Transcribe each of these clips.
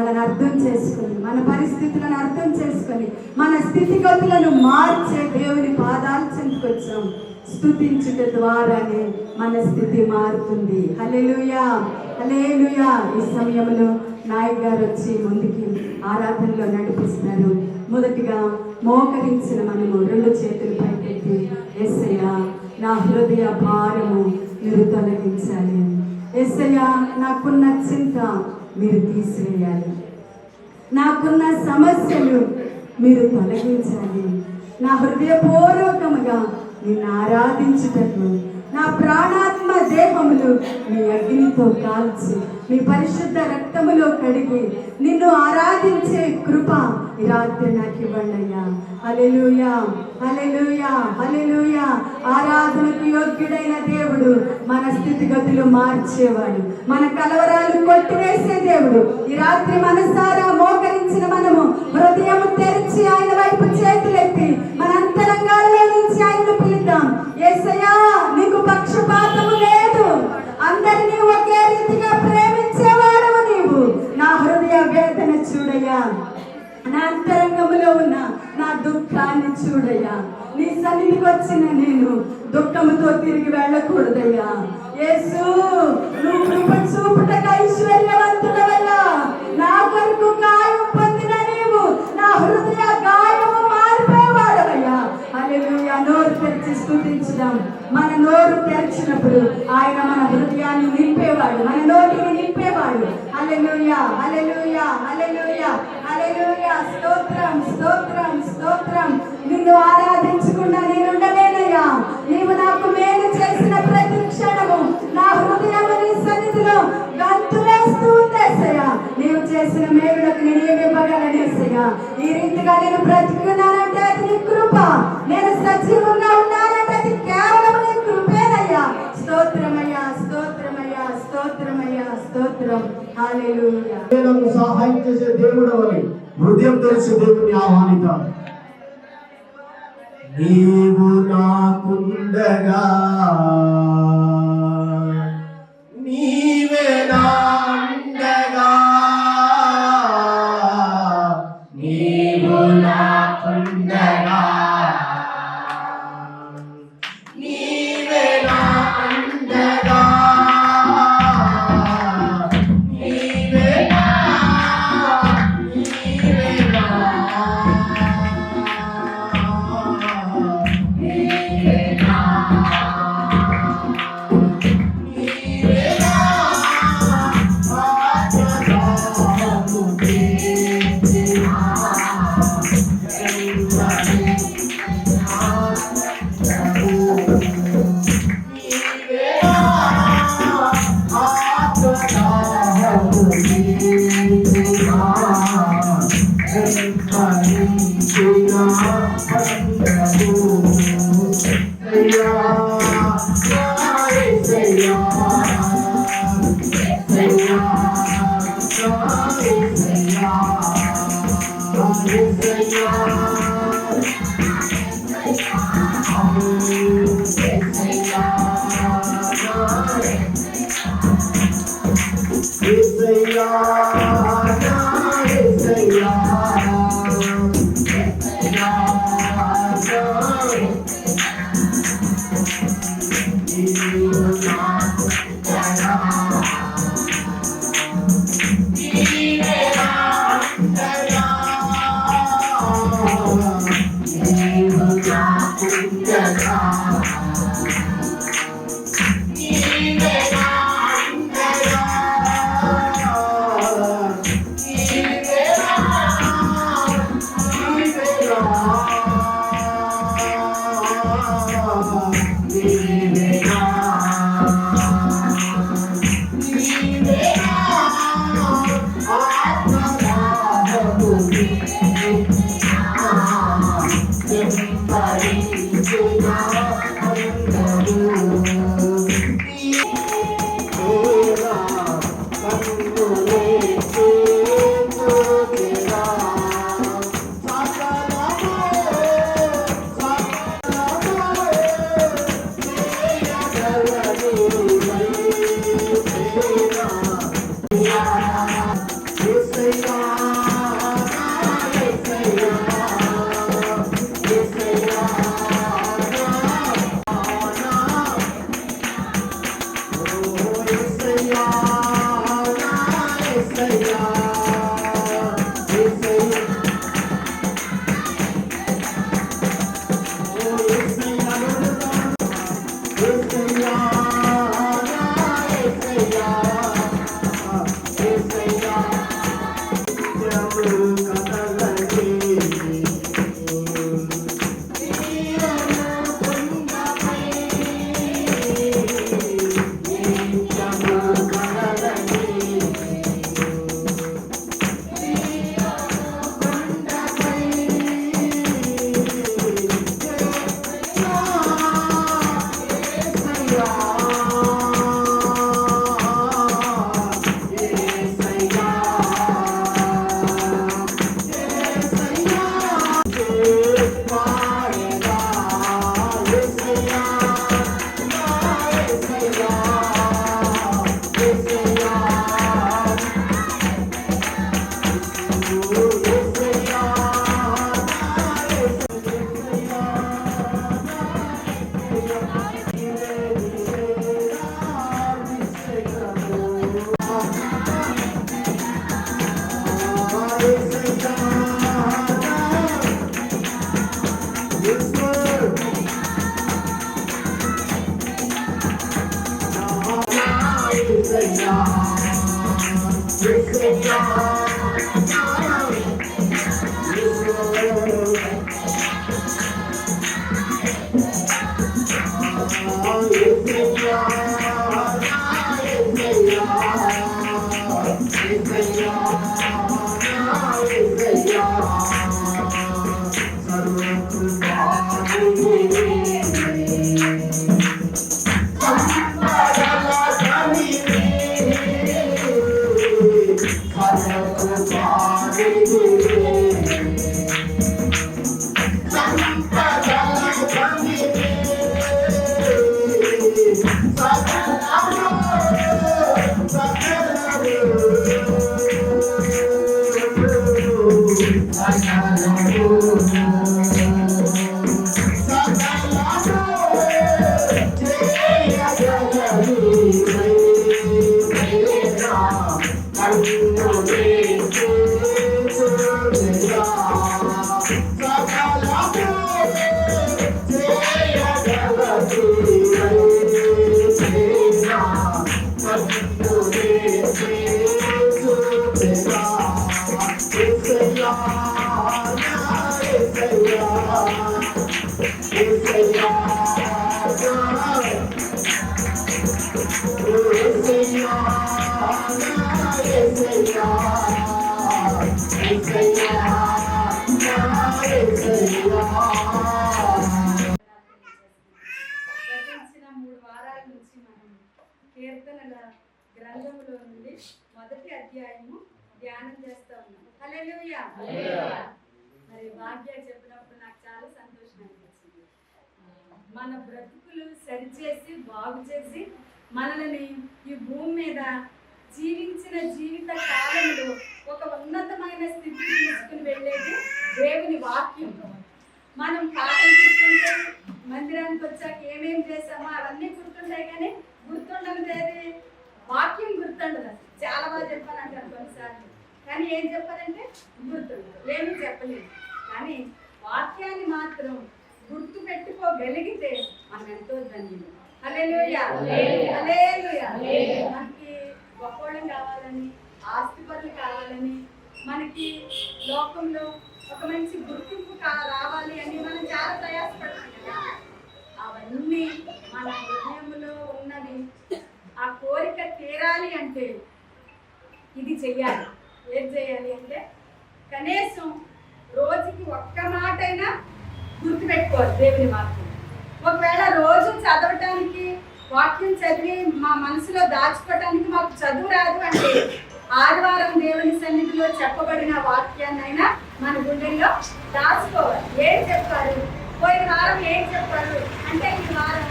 వాళ్ళని అర్థం చేసుకొని, మన పరిస్థితులను అర్థం చేసుకొని, మన స్థితిగతులను మార్చే దేవుని పాదాల చెంతకు వచ్చాం. స్తుతించుట ద్వారానే మన స్థితి మారుతుంది. హల్లెలూయా, హల్లెలూయా. ఈ సమయంలో నాయక్ గారు వచ్చి ముందుకి ఆరాధనలో నడిపిస్తారు. మొదటిగా మోకరించిన మనము రెండు చేతులు పైకెత్తి, యేసయ్యా నా హృదయ భారము మీరు తొలగించాలి. యేసయ్యా నాకున్న చింత మీరు తీసివేయాలి. నాకున్న సమస్యలు మీరు తొలగించాలి. నా హృదయపూర్వకముగా నిన్ను ఆరాధించుటకు నా ప్రాణాత్మ దేహములు మీ అగ్నితో కాల్చి మీ పరిశుద్ధ రక్తములో కడిగి నిన్ను ఆరాధించే కృప ఈ రాత్రి నాకు ఇవ్వండి అయ్యా. హల్లెలూయా, హల్లెలూయా, హల్లెలూయా. ఆరాధనకు యోగ్యుడైన దేవుడు మన స్థితిగతులు మార్చేవాడు, మన కలవరాలు కొట్టివేసే దేవుడు. ఈ రాత్రి మనసారా మోకరించిన మనము హృదయం తెరిచి ఆయన వైపు చేతులెత్తి మన అంతరంగాల్లో నుంచి ఆయన్ను పిలుద్దాం. యేసయ్యా నీకు పక్షపాతము లేదు, అందరినీ ఒకే రీతిగా ప్రేమించేవాడవు నీవు. నా హృదయ వేదన చూడయ్యా, నా అంతరంగములో ఉన్న నా దుఃఖాన్ని చూడయ్యా. నీ సన్నిధికి వచ్చిన నేను దుఃఖముతో తిరిగి వెళ్ళకూడదయ్యా. యేసు నువ్వు కృప చూపుటకు ఐశ్వర్యవంతుడవయ్యా. నా కొరకు గాయం పొందిన నీవు నా హృదయ గాయము మారిపోయేవాడవయ్యా. హల్లెలూయా. నోరు తెరిచి స్తుతించుదాం. మన నోరు తెరిచినప్పుడు ఆయన మన హృదయాన్ని నింపేవాడు, మన నోటిని నింపేవాడు. హల్లెలూయా, హల్లెలూయా, హల్లెలూయా, హల్లెలూయా. స్తోత్రం, స్తోత్రం, స్తోత్రం. నిన్ను ఆరాధించకుండా నేను ఉండలేనయ్యా. నీవు నాకు మేలు చేసిన ప్రతి క్షణము నా హృదయం నీ సన్నిధిలో గంతులేస్తూ ఉందేసయ్యా. నీవు చేసిన మేలులకు నేను ఏమి ఇవ్వగలనేసయ్యా. ఈ రీతిగా నేను బ్రతికున్నానంటే అది నీ కృప. నేను సజీవంగా ఉన్నానంటే అది కేవలం నీ కృపేనయ్యా. స్తోత్రమయ్యా, స్తోత్రమయ్యా, స్తోత్రమయ్యా, స్తోత్రం. హల్లెలూయా. సహాయం చేసే దేవుడు అని హృదయం తెలిసి దేవుని ఆహ్వానిద్దాం. నీవు నాకుండగా నీవే నాండగా, నీవు నాకుండగా నీవే నాండగా, నీవే నా, నీవే నా, నీవే నా, నీవే నా. Say గతించిన 3 వారాల నుంచి మనం కీర్తనల గ్రంథములో నుండి మొదటి అధ్యాయము ధ్యానం చేస్తా ఉన్నాం. హల్లెలూయా. మరి భాగ్య చెప్పినప్పుడు నాకు చాలా సంతోషం అనిపించింది. మన బ్రతుకులు సరిచేసి బాగు చేసి మనల్ని ఈ భూమి మీద జీవించిన జీవిత కాలంలో ఒక ఉన్నతమైన స్థితికి తీసుకుని వెళ్ళేది దేవుని వాక్యం. మనం పాటలు గుర్తుంటే మందిరానికి వచ్చాక ఏమేం చేసామో అవన్నీ గుర్తుంటాయి, కానీ గుర్తుండదు వాక్యం గుర్తుండదు. చాలా బాగా చెప్పానంటారు కొన్నిసార్లు, కానీ ఏం చెప్పారంటే గుర్తుండదు, ఏమీ చెప్పలేదు. కానీ వాక్యాన్ని మాత్రం గుర్తు పెట్టుకోగలిగితే మనం ఎంతో ధన్యులు. హల్లెలూయా, హల్లెలూయా. మనకి గొప్పవాళ్ళం కావాలని, ఆస్తిపరులు కావాలని, మనకి లోకంలో ఒక మంచి గుర్తింపు రావాలి అని మనం చాలా ప్రయాసపడుతున్నాం కదా. అవన్నీ మన హృదయంలో ఉన్నవి. ఆ కోరిక తీరాలి అంటే ఇది చెయ్యాలి. ఏం చేయాలి అంటే కనీసం రోజుకి ఒక్క మాటైనా గుర్తుపెట్టుకోవాలి దేవుని వాక్యం. ఒకవేళ రోజు చదవటానికి, వాక్యం చదివి మా మనసులో దాచుకోవటానికి మాకు చదువు రాదు అంటే ఆదివారం దేవుని సన్నిధిలో చెప్పబడిన వాక్యాన్నైనా మన గుండెల్లో దాచుకోవాలి. ఏం చెప్పారు, పోయిన వారం ఏం చెప్పారు అంటే ఈ వారం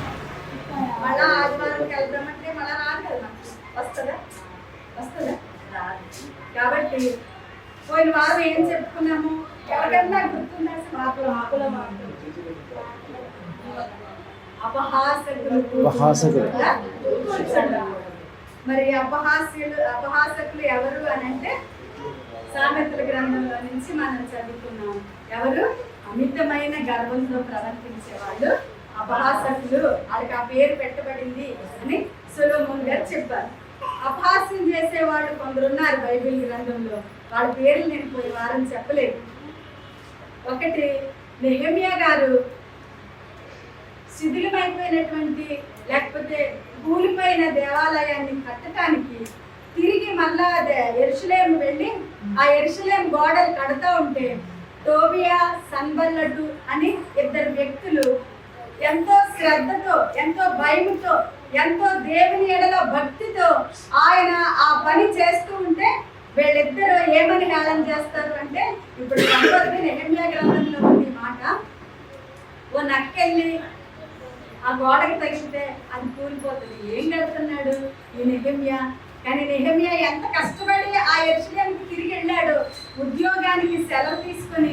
మళ్ళా ఆదివారంకి వెళ్దామంటే మళ్ళా రాదు కదా, వస్తుందా రాదు. కాబట్టి పోయిన వారం ఏం చెప్పుకున్నాము? ఎవరికన్నా గుర్తుందా? అపహాసకులు కూర్చుంటారు. మరి అపహాసకులు ఎవరు అని అంటే సామెతల గ్రంథంలో నుంచి మనం చదువుకున్నాం. ఎవరు? అమితమైన గర్వంతో ప్రవర్తించే వాళ్ళు అపహాసకులు. వాళ్ళకి ఆ పేరు పెట్టబడింది అని సొలొమోను గారు చెప్పారు. అపహాస్యం చేసేవాళ్ళు కొందరు ఉన్నారు బైబిల్ గ్రంథంలో. వాళ్ళ పేర్లు నేను పోయిన వారం చెప్పలేదు. ఒకటి నెహెమ్యా గారు శిథిలమైపోయినటువంటి లేకపోతే కూలిపోయిన దేవాలయాన్ని కట్టడానికి తిరిగి మళ్ళా యెరూషలేము వెళ్ళి ఆ యెరూషలేము గోడలు కడతా ఉంటే టోబియా, సన్బల్లటు అని ఇద్దరు వ్యక్తులు ఎంతో శ్రద్ధతో, ఎంతో భయముతో, ఎంతో దేవుని ఎడలో భక్తితో ఆయన ఆ పని చేస్తూ ఉంటే వీళ్ళిద్దరూ ఏమని హేళన చేస్తారు అంటే, ఇప్పుడు సంపత్తి నెహెమ్యా గ్రంథంలో ఉంది మాట, ఓ నక్కెళ్ళి ఆ గోడకి తగిలితే అది కూలిపోతుంది. ఏం కడుతున్నాడు ఈ నెహెమ్యా? కానీ నెహెమ్యా ఎంత కష్టపడి ఆ యెరూషలేముకి తిరిగి వెళ్ళాడు. ఉద్యోగానికి సెలవు తీసుకొని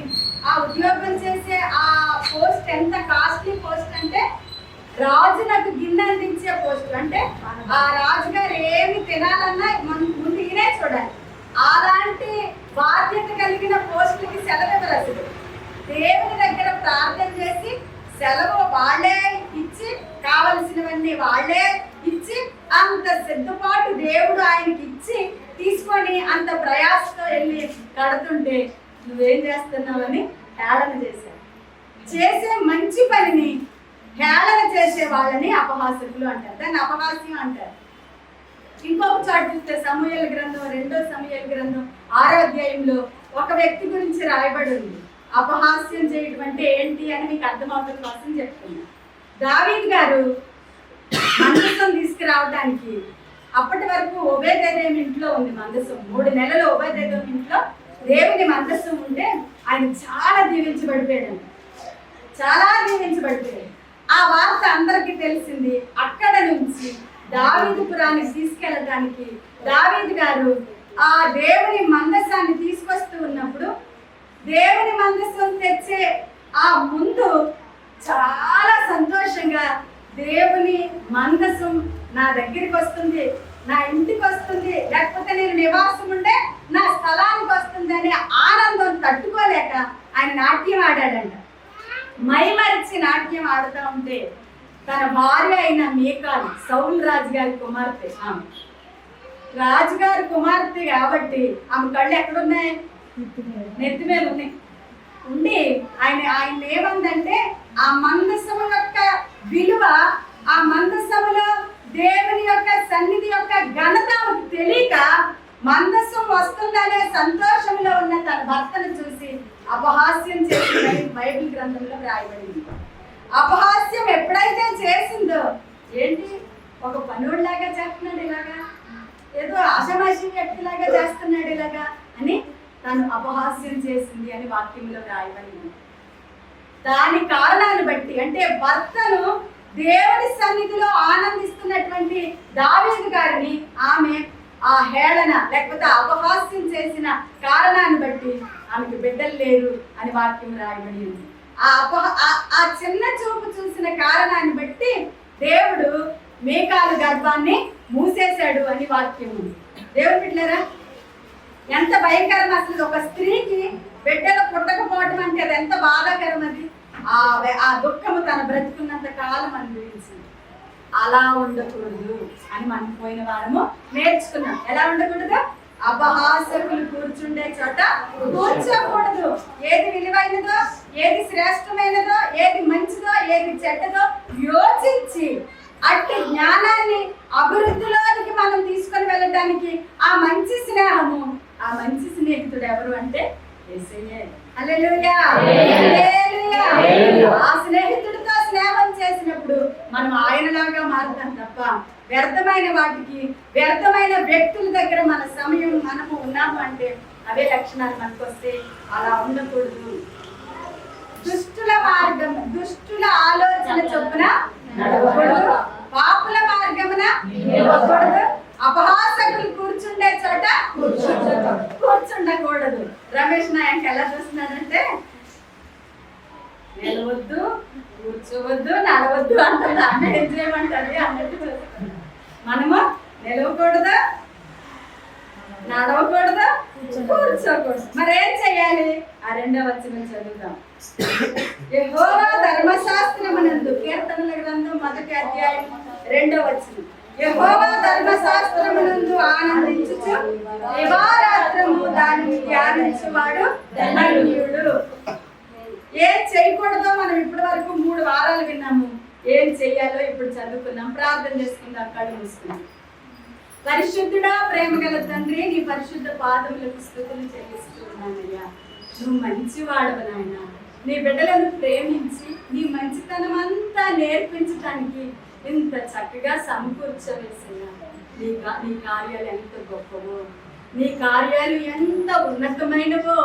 ఆ ఉద్యోగం చేసే ఆ పోస్ట్ ఎంత కాస్ట్లీ పోస్ట్ అంటే రాజునకు గిన్నె అందించే పోస్ట్. అంటే ఆ రాజుగారు ఏమి తినాలన్నా ముందు ఈయనే చూడాలి. అలాంటి బాధ్యత కలిగిన పోస్టులకి సెలవు ఇవ్వరు అసలు. దేవుని దగ్గర ప్రార్థన చేసి సెలవు వాళ్ళే ఇచ్చి, కావలసినవన్నీ వాళ్ళే ఇచ్చి, అంత సిద్ధపాటు దేవుడు ఆయనకి ఇచ్చి తీసుకొని అంత ప్రయాసతో వెళ్ళి కడుతుంటే నువ్వేం చేస్తున్నావని హేళన చేశారు. చేసే మంచి పనిని హేళన చేసే వాళ్ళని అపహాసకులు అంటారు. దాన్ని అపహాస్యం అంటారు. ఇంకొక చోట చూస్తే సమూయేలు గ్రంథం 2వ సమూయేలు గ్రంథం 6వ అధ్యాయంలో ఒక వ్యక్తి గురించి రాయబడి ఉంది. అపహాస్యం చేయడం అంటే ఏంటి అని మీకు అర్థమవుతున్న కోసం చెప్తున్నా. దావీదు గారు మందసం తీసుకురావడానికి అప్పటి వరకు ఓబేదెదోము ఇంట్లో ఉంది మందసం. 3 నెలలు ఓబేదెదోము ఇంట్లో దేవుని మందసం ఉంటే ఆయన చాలా దీవించబడిపోయాడు. ఆ వార్త అందరికీ తెలిసింది. అక్కడ నుంచి దావీదుపురానికి తీసుకెళ్ళడానికి దావీదు గారు ఆ దేవుని మందసాన్ని తీసుకొస్తూ ఉన్నప్పుడు దేవుని మందసం తెచ్చే ఆ ముందు చాలా సంతోషంగా దేవుని మందసం నా దగ్గరికి వస్తుంది, నా ఇంటికి వస్తుంది, లేకపోతే నేను నివాసం ఉంటే నా స్థలానికి వస్తుంది అనే ఆనందం తట్టుకోలేక ఆయన నాట్యం ఆడాడంట. మైమరిచి నాట్యం ఆడుతూ ఉంటే తన భార్య అయిన మీకాలు, సౌలు రాజుగారి కుమార్తె, ఆమె రాజుగారి కుమార్తె కాబట్టి ఆమె కళ్ళు ఎక్కడున్నాయి? నెత్తి మీద ఉన్నాయి. ఉండి ఆయన ఏమందంటే ఆ మందసము యొక్క విలువ, ఆ మందసములో దేవుని యొక్క సన్నిధి యొక్క ఘనత తెలియక మందసం వస్తుందనే సంతోషంలో ఉన్న తన భర్తను చూసి అపహాస్యం చేసిందని బైబిల్ గ్రంథంలో రాయబడింది. అపహాస్యం ఎప్పుడైతే చేసిందో, ఏంటి ఒక పనుడిలాగా చేస్తున్నాడు ఇలాగా, ఏదో ఆషమాషి వ్యక్తిలాగా చేస్తున్నాడు ఇలాగా అని తను అపహాస్యం చేసింది అని వాక్యంలో రాయబడింది. దాని కారణాన్ని బట్టి అంటే భర్తను దేవుని సన్నిధిలో ఆనందిస్తున్నటువంటి దావీదు గారిని ఆమె ఆ హేళన లేకపోతే అపహాస్యం చేసిన కారణాన్ని బట్టి ఆమెకు బిడ్డలు లేరు అని వాక్యం రాయబడింది. ఆ చిన్న చూపు చూసిన కారణాన్ని బట్టి దేవుడు మీకాలు గర్భాన్ని మూసేశాడు అని వాక్యం ఉంది. దేవుడు బిడ్డలారా, ఎంత భయంకరం అసలు! ఒక స్త్రీకి బిడ్డలు పుట్టకపోవడం అంటే అది ఎంత బాధాకరం! అది ఆ దుఃఖము తన బ్రతుకున్నంత కాలం అనుభవించింది. అలా ఉండకూడదు అని మనం పోయిన వారము నేర్చుకున్నాం. ఎలా ఉండకూడదు? అపహాసకులు కూర్చుండే చోట కూర్చోకూడదు. ఏది విలువైనదో, ఏది శ్రేష్టమైనదో, ఏది మంచిదో, ఏది చెడ్డదో యోచించి అట్టి జ్ఞానాన్ని అభివృద్ధిలోనికి మనం తీసుకొని వెళ్ళడానికి ఆ మంచి స్నేహము, ఆ మంచి స్నేహితుడు ఎవరు అంటే యేసయ్యే. హల్లెలూయా, హల్లెలూయా. ఆ స్నేహితుడితో స్నేహం చేసినప్పుడు మనం ఆయనలాగా మారుతాం తప్ప వ్యర్థమైన వాటికి, వ్యర్థమైన వ్యక్తుల దగ్గర మన సమయం మనము ఉన్నాము అంటే అవే లక్షణాలు మనకు వస్తే అలా ఉండకూడదు. దుష్టుల మార్గం, దుష్టుల ఆలోచన చొప్పున నడవకూడదు, పాపుల మార్గమున నిలవకూడదు, అపహాసకులు కూర్చుండే చోట కూర్చుండకూడదు. రమేష్ నాయక్ ఎలా చూస్తున్నాడంటే నిలవద్దు, కూర్చోవద్దు, నడవద్దు అంటారు. అన్న ఏం చేయమంటది అన్నట్టు చూస్తాడు. మనము నిలవకూడదు, నడవకూడదు, కూర్చోకూడదు. మరి ఏం చెయ్యాలి? ఆ 2వ వచనం చదువుదాం. యెహోవా ధర్మశాస్త్రమునందు, కీర్తనల గ్రంథం 1వ అధ్యాయం 2వ వచనం. యెహోవా ధర్మశాస్త్రమునందు ఆనందించుచు దివారాత్రము దానిని ధ్యానించువాడు ధన్యుడు. ఏం చేయకూడదో మనం ఇప్పటి వరకు 3 వారాలు విన్నాము. ఏం చెయ్యాలో ఇప్పుడు చదువుకున్నాం. ప్రార్థన చేసుకుందాం, కళ్ళు మూసుకుందాం. పరిశుద్ధుడా, ప్రేమ గల తండ్రి, నీ పరిశుద్ధ పాదములకు స్తుతులు చెల్లిస్తున్నానయ్యా. నువ్వు మంచివాడవు నాయన. నీ బిడ్డలను ప్రేమించి నీ మంచితనం అంతా నేర్పించడానికి ఇంత చక్కగా సమకూర్చవేసయ్యా. నీ కార్యాలు ఎంత గొప్పవో, నీ కార్యాలు ఎంత ఉన్నతమైనవో,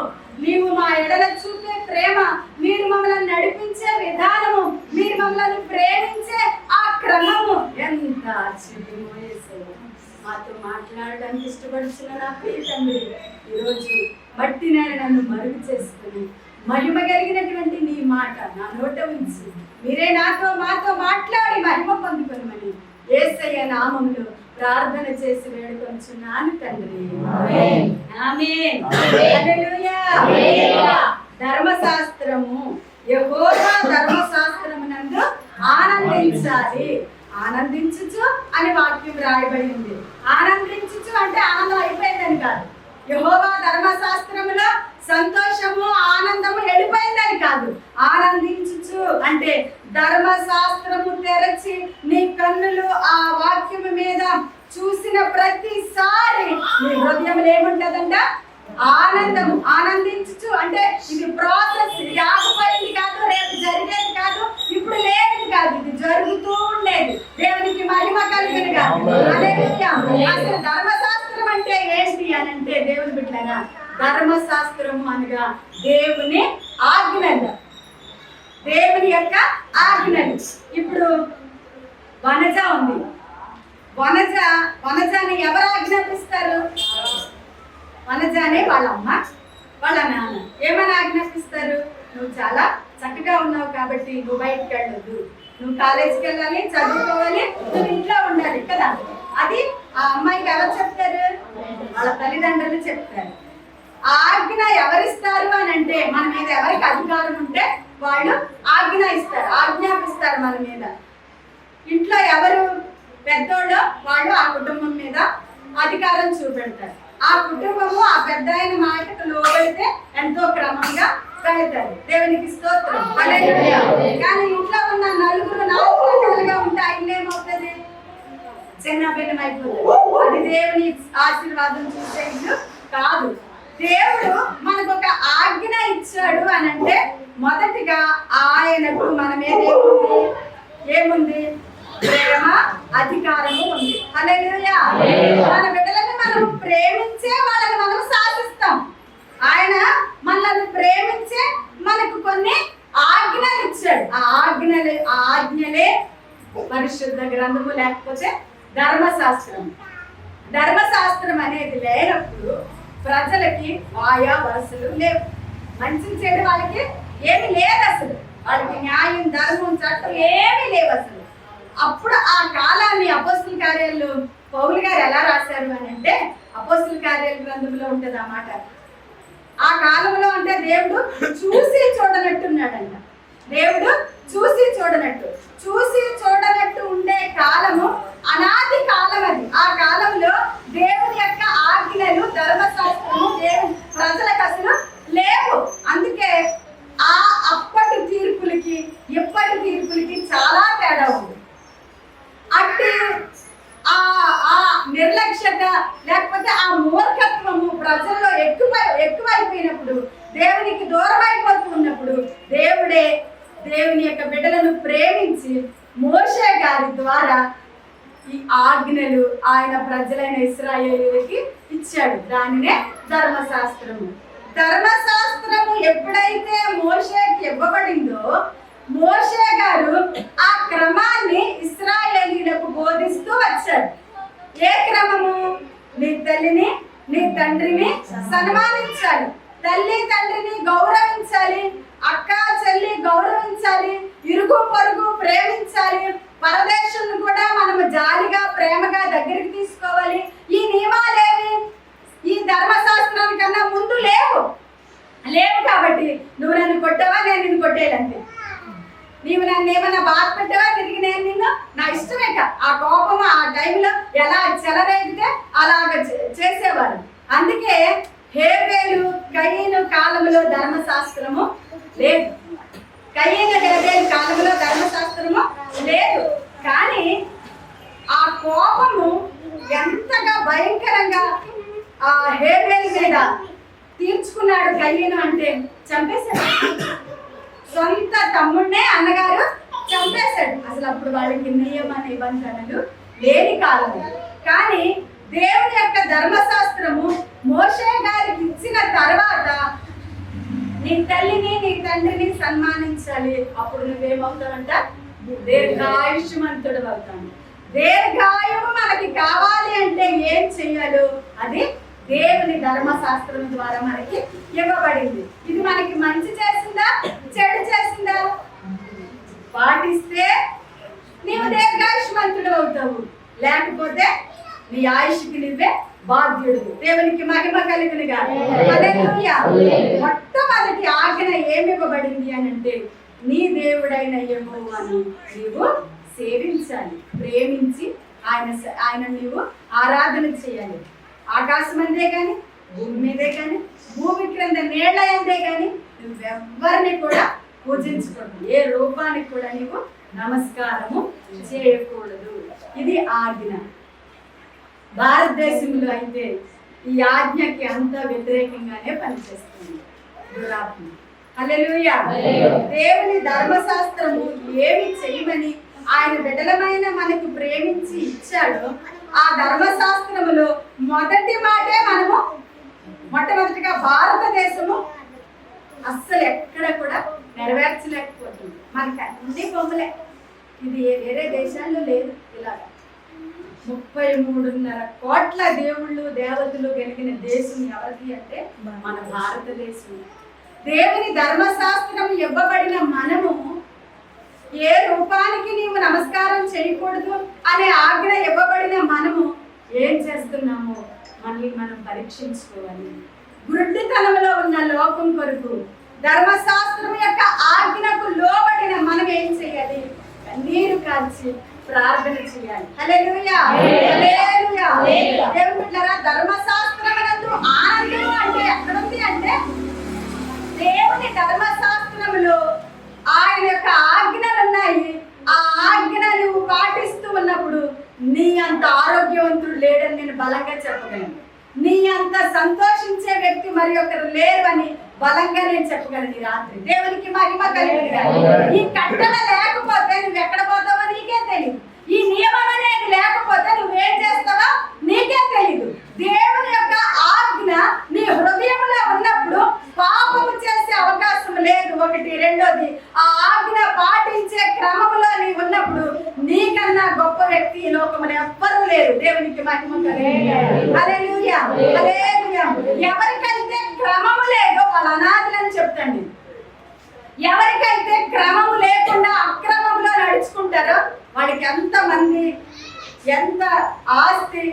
నీవు మా ఎడల చూపే ప్రేమ, మీరు మమ్మల్ని నడిపించే విధానము, మీరు మమ్మల్ని ప్రేమించే ఆ క్రమము ఎంత ఆశ్చర్యమో యేసయ్యా. మాతో మాట్లాడడానికి ఇష్టపడుతున్న నా ప్రియ తండ్రి, ఈరోజు మట్టి నన్ను మరుగు చేసుకుని మహిమ కలిగినటువంటి నీ మాట నా నోట ఉంచి మీరే మాతో మాట్లాడి మహిమ పొందుకొనమని యేసయ్య నామములో ప్రార్థన చేసి వేడుకొంచున్నాను తండ్రి. ఆమేన్. ఆమేన్. హల్లెలూయా. ధర్మశాస్త్రము, యెహోవా ధర్మశాస్త్రమునందు ఆనందించాలి. ఆనందించుచు అని వాక్యం రాయబడింది. ఆనందించుచు అంటే ఆనందం అయిపోయిందని కాదు. యెహోవా ధర్మశాస్త్రములో సంతోషము, ఆనందము వెళ్ళిపోయిందని కాదు. ఆనందించుచు అంటే ధర్మశాస్త్రము తెరచి నీ కన్నులు ఆ వాక్యము మీద చూసిన ప్రతిసారి నీ హృదయంలో ఏముంటదంట? ఆనందము. ఆనందించు అంటే ఇది ప్రాసెస్, ఇది ఆగిపోయింది కాదు, రేపు జరిగేది కాదు, ఇప్పుడు లేనిది కాదు, ఇది జరుగుతూ ఉండేది. దేవునికి మహిమ కలిగిన కాదు. అసలు ధర్మశాస్త్రం అంటే ఏంటి అని అంటే, దేవుని బిడ్డలారా, ధర్మశాస్త్రము అనగా దేవుని ఆజ్ఞలు, దేవుని యొక్క ఆజ్ఞలు. ఇప్పుడు వనజ ఉంది. వనజాని ఎవరు ఆజ్ఞాపిస్తారు? వనజానే వాళ్ళ అమ్మ, వాళ్ళ నాన్న ఏమని ఆజ్ఞాపిస్తారు? నువ్వు చాలా చక్కగా ఉన్నావు కాబట్టి నువ్వు బయటకు వెళ్ళొద్దు, నువ్వు కాలేజీకి వెళ్ళాలి, చదువుకోవాలి, నువ్వు ఇంట్లో ఉండాలి కదా. అది ఆ అమ్మాయికి ఎవరు చెప్తారు? వాళ్ళ తల్లిదండ్రులు చెప్తారు. ఆ ఆజ్ఞ ఎవరిస్తారు అని అంటే, మన మీద ఎవరికి అధికారం ఉంటే వాళ్ళు ఆజ్ఞ ఇస్తారు, ఆజ్ఞాపిస్తారు మన మీద. ఇంట్లో ఎవరు పెద్దోళ్ళో వాళ్ళు ఆ కుటుంబం మీద అధికారం చూపెడతారు. ఆ కుటుంబము ఆ పెద్ద ఆయన మాటకు లోబడితే ఎంతో క్రమంగా వెళ్తారు. దేవునికి స్తోత్రం. కానీ ఇంట్లో ఉన్న నలుగురు నాలుగుగా ఉంటే ఆయన ఏమవుతుంది? చిన్న భిన్నమైపోతుంది. అది దేవుని ఆశీర్వాదం చూసే ఇల్లు కాదు. దేవుడు మనకు ఒక ఆజ్ఞ ఇచ్చాడు అని అంటే, మొదటిగా ఆయనకు మన మీద ఏముంది? ప్రేమ, అధికారము ఉంది. హల్లెలూయా. మన బిడ్డలను మనం ప్రేమించే వాళ్ళని మనం శాసిస్తాం. ఆయన మనల్ని ప్రేమించే మనకు కొన్ని ఆజ్ఞలు ఇచ్చాడు. ఆ ఆజ్ఞలే పరిశుద్ధ గ్రంథము, లేకపోతే ధర్మశాస్త్రం. ధర్మశాస్త్రం అనేది లేనప్పుడు ప్రజలకి ఆయా వరుసలు లేవు. మంచి చెడు వాళ్ళకి ఏమి లేదు అసలు. వాళ్ళకి న్యాయం, ధర్మం, చట్టం ఏమీ లేవు అసలు. అప్పుడు ఆ కాలాన్ని అపోస్తుల కార్యాలు పౌలు గారు ఎలా రాశారు అని అంటే, అపోస్తుల కార్యాల గ్రంథంలో ఉంటది ఆ మాట. ఆ కాలంలో అంటే దేవుడు చూసి చూడనట్టున్నాడంట. దేవుడు చూసి చూడనట్టు ఉండే కాలము అనాది కాలం అది. ఆ కాలంలో దేవుని యొక్క ఆజ్ఞలు, ధర్మశాస్త్రము ప్రజలకు అసలు లేవు. అందుకే అప్పటి తీర్పులకి ఇప్పటి తీర్పులకి చాలా తేడా ఉంది. అట్టి ఆ నిర్లక్ష్యత, లేకపోతే ఆ మూర్ఖత్వము ప్రజల్లో ఎక్కువైపోయినప్పుడు, దేవునికి దూరం అయిపోతున్నప్పుడు, దేవుని యొక్క బిడ్డలను ప్రేమించి మోషే గారి ద్వారా ఈ ఆజ్ఞలు ఆయన ప్రజలైన ఇశ్రాయేలీయులకి ఇచ్చాడు. దానినే ధర్మశాస్త్రము. ధర్మశాస్త్రము ఎప్పుడైతే మోషేకి ఇవ్వబడిందో, మోషే గారు ఆ క్రమాన్ని ఇశ్రాయేలీయులకు బోధిస్తూ వచ్చాడు. ఏ క్రమము? తల్లి తండ్రిని గౌరవించాలి, అక్క చెల్లి గౌరవించాలి, ఇరుగు పొరుగు ప్రేమించాలి, పరదేశులను కూడా మనము జాలిగా ప్రేమగా దగ్గరికి తీసుకోవాలి. ఈ నియమాలేవి ఈ ధర్మశాస్త్రానికన్నా ముందు లేవు కాబట్టి నువ్వు నన్ను కొట్టావా, నేను నిన్ను కొట్టేయాలంటే, నీవు నన్ను ఏమైనా బాధ పెట్టావా, తిరిగి నేను నిన్ను, నా ఇష్టమేక. ఆ కోపం ఆ టైంలో ఎలా చెలరేగితే అలాగ చేసేవారు. అందుకే హేబేలు కయీను కాలంలో ధర్మశాస్త్రము లేదు, కయీను హేబేలు కాలంలో ధర్మశాస్త్రము లేదు. కానీ ఆ కోపము ఎంతగా భయంకరంగా ఆ హేబేలు మీద తీర్చుకున్నాడు కయీను అంటే, చంపేశాడు. సొంత తమ్ముడినే అన్నగారు చంపేశాడు. అసలు అప్పుడు వాళ్ళకి నియమ నిబంధనలు లేని కాలం. కానీ దేవుని యొక్క ధర్మశాస్త్రము మోషే గారికి ఇచ్చిన తర్వాత నీ తల్లిని నీ తండ్రిని సన్మానించాలి, అప్పుడు నువ్వేమవుతావంట, దీర్ఘాయుష్మంతుడు అవుతాను. దీర్ఘాయువు మనకి కావాలి అంటే ఏం చెయ్యాలో అది దేవుని ధర్మశాస్త్రం ద్వారా మనకి ఇవ్వబడింది. ఇది మనకి మంచి చేసిందా చెడు చేసిందా? పాటిస్తే నీవు దీర్ఘాయుష్మంతుడు అవుతావు, లేకపోతే నీ ఆయుష్కి నువ్వే బాధ్యుడు. దేవునికి మహిమ కలుగునుగా. హల్లెలూయా. మొట్టమొదటి ఆజ్ఞ ఏమి ఇవ్వబడింది అని అంటే, నీ దేవుడైన యెహోవాను నీవు సేవించాలి, ప్రేమించి ఆయన నీవు ఆరాధన చేయాలి. ఆకాశం అందే కానీ, భూమి మీదే కానీ, భూమి క్రింద నీళ్ల అందే కానీ నువ్వెవ్వరిని కూడా పూజించకూడదు, ఏ రూపానికి కూడా నీవు నమస్కారము చేయకూడదు. ఇది ఆజ్ఞ. భారతదేశంలో అయితే ఈ ఆజ్ఞకి అంత వ్యతిరేకంగానే పనిచేస్తుంది దురాత్మ. హల్లెలూయా. దేవుని ధర్మశాస్త్రము ఏమి చేయమని ఆయన బిడ్డలమైన మనకు ప్రేమించి ఇచ్చాడు. ఆ ధర్మశాస్త్రములో మొదటి మాటే మనము మొట్టమొదటిగా భారతదేశము అస్సలు ఎక్కడ కూడా నెరవేర్చలేకపోతుంది. మనకి అన్ని బొమ్మలే, ఇది వేరే దేశాల్లో లేదు. ఇలాగా 33.5 కోట్ల దేవుళ్ళు దేవతలు కలిగిన దేశం ఎవరిది అంటే మన భారతదేశం. దేవుని ధర్మశాస్త్రం ఇవ్వబడిన మనము ఏ రూపానికి నీవు నమస్కారం చేయకూడదు అనే ఆజ్ఞ ఇవ్వబడిన మనము ఏం చేస్తున్నామో మనల్ని మనం పరీక్షించుకోవాలి. గుడ్డితనంలో ఉన్న లోకం కొరకు ధర్మశాస్త్రం యొక్క ఆజ్ఞకు లోబడిన మనం ఏం చేయాలి? కన్నీరు కార్చి ప్రార్థన చేయాలి. హల్లెలూయా. హల్లెలూయా. దేవుని బిడ్డలారా, ధర్మశాస్త్రమునందు ఆనందం అంటే ఎక్కడుంది అంటే, దేవుని ధర్మశాస్త్రములో ఆయన యొక్క ఆజ్ఞలు ఉన్నాయి. ఆ ఆజ్ఞలు పాటిస్తూ ఉన్నప్పుడు నీ అంత ఆరోగ్యవంతుడు లేడని నేను బలంగా చెప్పగలను. నీ అంత సంతోషించే వ్యక్తి మరి ఒకరు లేరు అని బలంగా నేను చెప్పగలను. ఈ రాత్రి దేవునికి మహిమ కలుగునుగా. ఈ కట్టడ లేకపోతే నువ్వు ఎక్కడ పోతావో నీకే తెలియదు. ఈ నియమం అనేది లేకపోతే నువ్వేం చేస్తావో నీకే తెలియదు. దేవుని యొక్క ఆజ్ఞ నీ హృదయంలో ఉన్నప్పుడు పాపము చేసే అవకాశం లేదు. ఒకటి. రెండోది, ఆ ఆజ్ఞ పాటించే క్రమంలో నీ ఉన్నప్పుడు నీకన్నా గొప్ప వ్యక్తి ఈ లోకములో ఎవ్వరూ లేరు. దేవునికి మహిమ కలుగునుగా. హల్లెలూయా. హల్లెలూయా. ఎవరికైతే క్రమము లేదో వాళ్ళ అనాథులని చెప్తాను. ఎవరికైతే క్రమము లేకుండా అక్రమంలో నడుచుకుంటారో వాళ్ళకి ఎంతమంది ఎంత ఆస్తి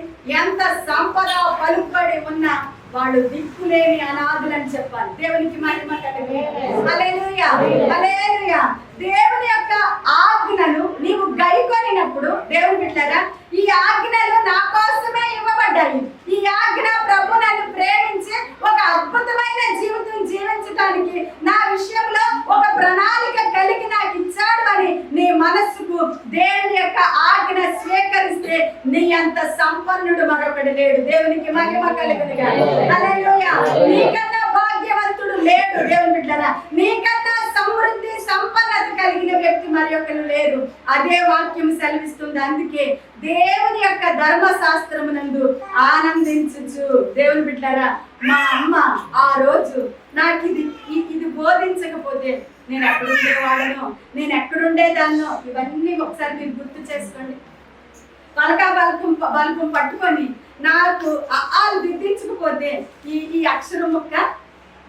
ఎంత సంపద పలుకుబడి ఉన్నా వాళ్ళు దిక్కులేని అనాథులని చెప్పాలి. దేవునికి మహిమ కలుగునుగా. హల్లెలూయా. హల్లెలూయా. దేవుని యొక్క ఆజ్ఞను నీవు గైకొనినప్పుడు దేవుని బిడ్డలారా, ఈ ఆజ్ఞలు నా కోసమే ఇవ్వబడ్డాయి. ఈ ఆజ్ఞ ప్రభు నన్ను ప్రేమించి ఒక అద్భుతమైన జీవితం జీవించడానికి నా విషయంలో ఒక ప్రణాళిక కలిగి నాకు ఇచ్చాడు అని నీ మనస్సుకు దేవుని యొక్క ఆజ్ఞ స్వీకరిస్తే నీ అంత సంపన్నుడు మరొకడు లేడు. దేవునికి మహిమ కలుగునుగా. హల్లెలూయా. నీకన్నా భాగ్యవంతుడు లేడు. దేవుని బిడ్డలారా, నీకన్నా సమృద్ధి సంపన్నత కలిగిన వ్యక్తి మరి ఒకరు లేరు. అదే వాక్యం సెలవిస్తుంది. అందుకే దేవుని యొక్క ధర్మశాస్త్రమునందు ఆనందించుచు. దేవుని బిడ్డలారా, మా అమ్మ ఆ రోజు నాకు ఇది బోధించకపోతే నేను ఎక్కడుండేవాడనో, నేను ఎక్కడుండేదాన్నో, ఇవన్నీ ఒకసారి మీరు గుర్తు చేసుకోండి. పలకా బల్పం పట్టుకొని నాకు ఆలు దిద్దించకపోతే ఈ అక్షరం ముక్క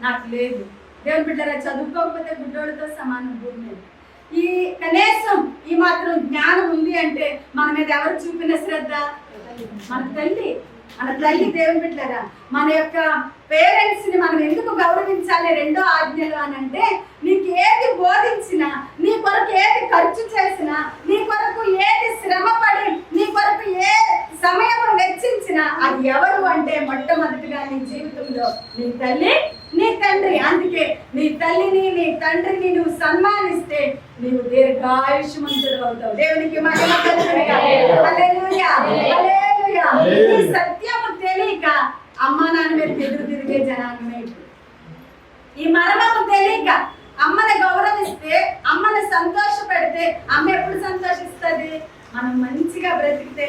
నాకు లేదు. దేవుని బిడ్డరా, చదువుకోకపోతే గుడ్డోడితో సమానం భూమి మీద. ఈ కనీసం ఈ మాత్రం జ్ఞానం ఉంది అంటే మన మీద ఎవరు చూపిన శ్రద్ధ? మన తల్లి. మన తల్లి. దేవుని బిడ్డరా, మన యొక్క పేరెంట్స్ ని మనం ఎందుకు గౌరవించాలి? రెండో ఆజ్ఞలు అని అంటే, నీకు ఏది బోధించినా, నీ కొరకు ఏది ఖర్చు చేసినా, నీ కొరకు ఏది శ్రమ పడి, నీ కొరకు ఏ సమయం వెచ్చించినా అది ఎవరు అంటే మొట్టమొదటిగా నీ జీవితంలో నీ తల్లి, నీ తండ్రి. అందుకే నీ తల్లిని, నీ తండ్రిని నువ్వు సన్మానిస్తే నీవు దీర్ఘాయుష్మంతుడు అవుతావు. దేవునికి మహిమ కలుగును గాక. హల్లెలూయా, హల్లెలూయా. ఈ సత్యము తెలియక అమ్మా నాన్న మీద ఎదురు తిరిగే జనాంగమే. ఈ మర్మము తెలియక అమ్మని గౌరవిస్తే, అమ్మని సంతోష పెడితే అమ్మ ఎప్పుడు సంతోషిస్తుంది? మనం మంచిగా బ్రతికితే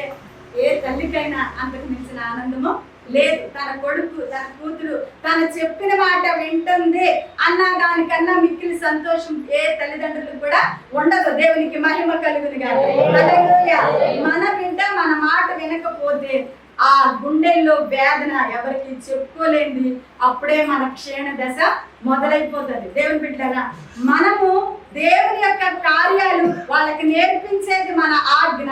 ఏ తల్లికైనా అంతకు మించిన ఆనందము లేదు. తన కొడుకు, తన కూతురు తను చెప్పిన మాట వింటుంది అన్న దానికన్నా మిక్కిలి సంతోషం ఏ తల్లిదండ్రులకు కూడా ఉండదు. దేవునికి మహిమ కలుగును గాక. హల్లెలూయా. మన బిడ్డ మన మాట వినకపోతే ఆ గుండెల్లో వేదన ఎవరికి చెప్పుకోలేంది. అప్పుడే మన క్షీణ దశ మొదలైపోతుంది. దేవుని బిడ్డరా, మనము దేవుని యొక్క కార్యాలు వాళ్ళకి నేర్పించేది మన ఆజ్ఞ,